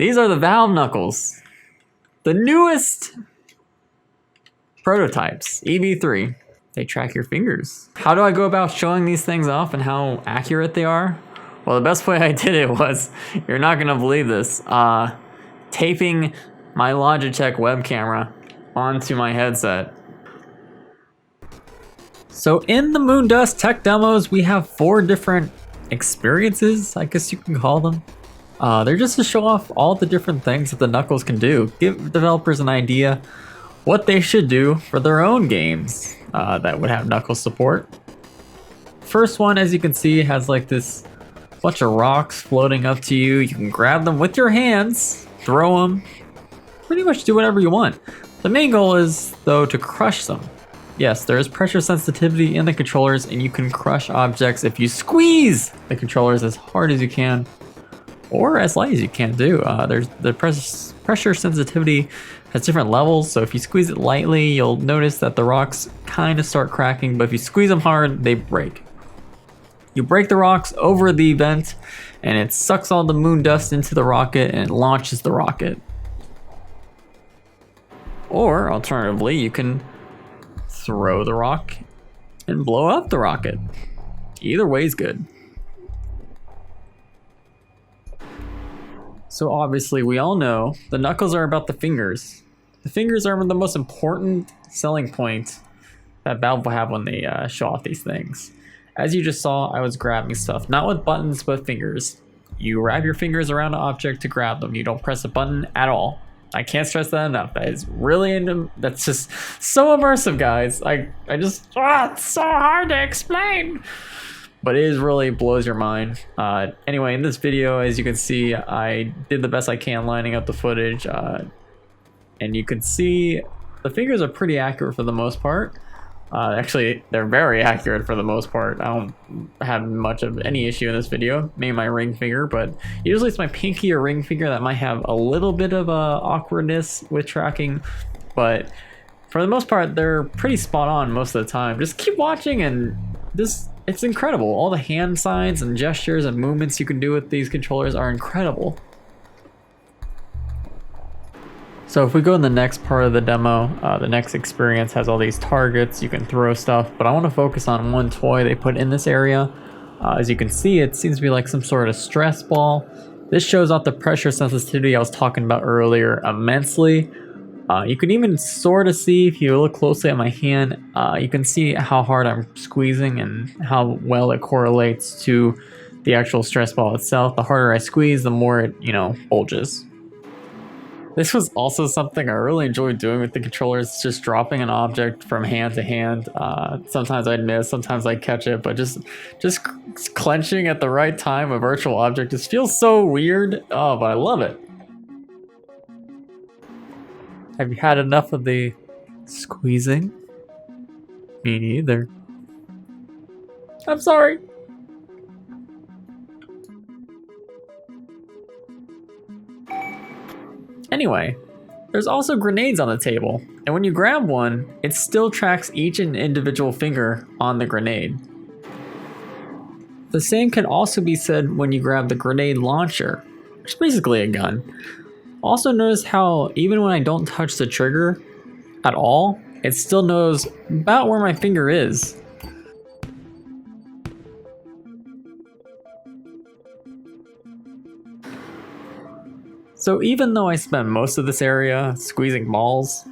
These are the Valve Knuckles. The newest prototypes, EV3. They track your fingers. How do I go about showing these things off and how accurate they are? Well, the best way I did it was, you're not gonna believe this, taping my Logitech web camera onto my headset. So in the Moondust tech demos, we have 4 different experiences, I guess you can call them. They're just to show off all the different things that the Knuckles can do. Give developers an idea what they should do for their own games that would have Knuckles support. First one, as you can see, has like this bunch of rocks floating up to you. You can grab them with your hands, throw them, pretty much do whatever you want. The main goal is, though, to crush them. Yes, there is pressure sensitivity in the controllers, and you can crush objects if you squeeze the controllers as hard as you can, or as light as you can do. There's the pressure sensitivity has different levels, so if you squeeze it lightly, you'll notice that the rocks kind of start cracking, but if you squeeze them hard, they break. You break the rocks over the vent, and it sucks all the Moondust into the rocket, and it launches the rocket. Or, alternatively, you can throw the rock and blow up the rocket. Either way is good. So obviously we all know the Knuckles are about the fingers. The fingers are the most important selling point that Valve will have when they show off these things. As you just saw, I was grabbing stuff, not with buttons, but fingers. You wrap your fingers around an object to grab them. You don't press a button at all. I can't stress that enough. That is really that's just so immersive, guys. It's so hard to explain. But it really blows your mind. Anyway, in this video, as you can see, I did the best I can lining up the footage. And you can see the fingers are pretty accurate for the most part. Actually, they're very accurate for the most part. I don't have much of any issue in this video. Maybe my ring finger, but usually it's my pinky or ring finger that might have a little bit of awkwardness with tracking. But for the most part, they're pretty spot on most of the time. Just keep watching and it's incredible. All the hand signs and gestures and movements you can do with these controllers are incredible. So if we go in the next part of the demo, the next experience has all these targets. You can throw stuff, but I want to focus on one toy they put in this area. As you can see, it seems to be like some sort of stress ball. This shows off the pressure sensitivity I was talking about earlier immensely. You can even sort of see, if you look closely at my hand, you can see how hard I'm squeezing and how well it correlates to the actual stress ball itself. The harder I squeeze, the more it, bulges. This was also something I really enjoyed doing with the controllers, just dropping an object from hand to hand. Sometimes I'd miss, sometimes I'd catch it, but just clenching at the right time a virtual object just feels so weird. Oh, but I love it. Have you had enough of the squeezing? Me neither. I'm sorry. Anyway, there's also grenades on the table, and when you grab one, it still tracks each and individual finger on the grenade. The same can also be said when you grab the grenade launcher, which is basically a gun. Also notice how even when I don't touch the trigger at all, it still knows about where my finger is. So even though I spent most of this area squeezing balls,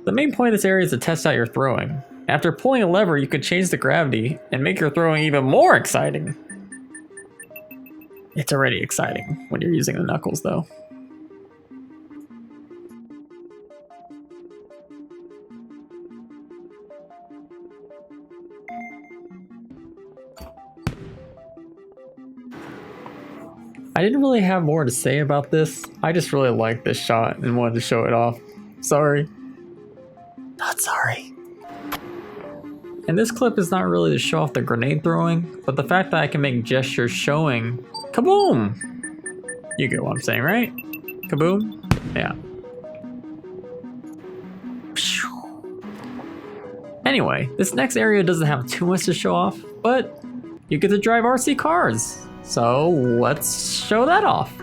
the main point of this area is to test out your throwing. After pulling a lever, you can change the gravity and make your throwing even more exciting. It's already exciting when you're using the Knuckles, though. I didn't really have more to say about this. I just really liked this shot and wanted to show it off. Sorry. Not sorry. And this clip is not really to show off the grenade throwing, but the fact that I can make gestures showing kaboom! You get what I'm saying, right? Kaboom? Yeah. Anyway, this next area doesn't have too much to show off, but you get to drive RC cars. So let's show that off.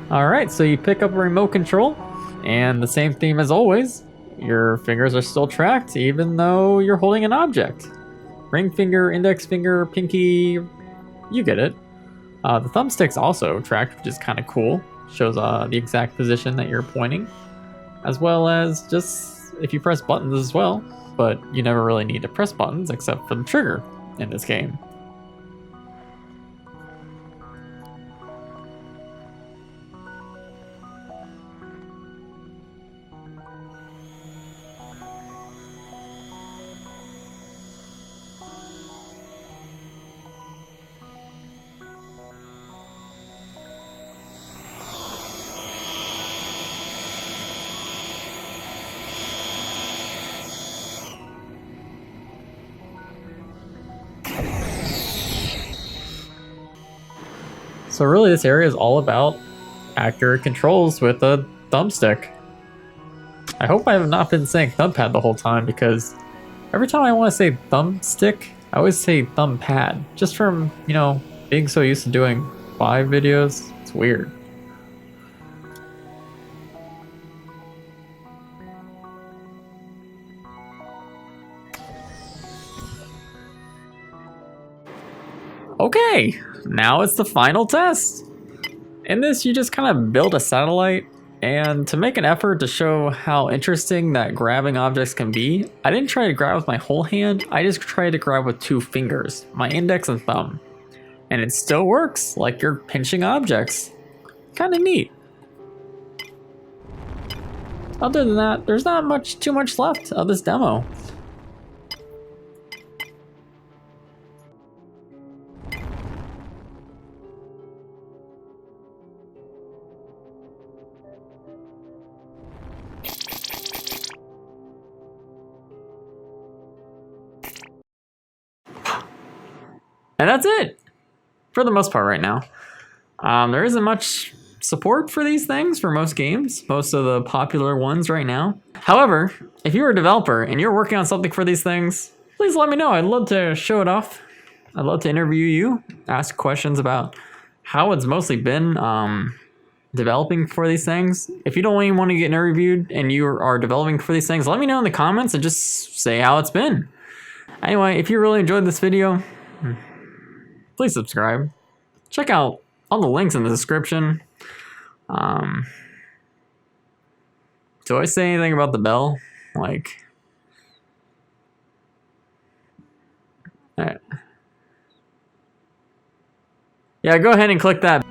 Alright, so you pick up a remote control, and the same theme as always. Your fingers are still tracked, even though you're holding an object. Ring finger, index finger, pinky, you get it. The thumbstick's also tracked, which is kind of cool. Shows the exact position that you're pointing, as well as just if you press buttons as well, but you never really need to press buttons except for the trigger in this game. So really this area is all about accurate controls with a thumbstick. I hope I have not been saying thumbpad the whole time, because every time I want to say thumbstick, I always say thumbpad. Just from, you know, being so used to doing Vive videos, it's weird. Okay, now it's the final test. In this, you just kind of build a satellite, and to make an effort to show how interesting that grabbing objects can be, I didn't try to grab with my whole hand, I just tried to grab with 2 fingers, my index and thumb. And it still works, like you're pinching objects. Kinda neat. Other than that, there's not too much left of this demo. And that's it, for the most part right now. There isn't much support for these things for most games, most of the popular ones right now. However, if you're a developer and you're working on something for these things, please let me know. I'd love to show it off. I'd love to interview you, ask questions about how it's mostly been developing for these things. If you don't even want to get interviewed and you are developing for these things, let me know in the comments and just say how it's been. Anyway, if you really enjoyed this video, please subscribe. Check out all the links in the description. Do I say anything about the bell? Like, yeah, go ahead and click that.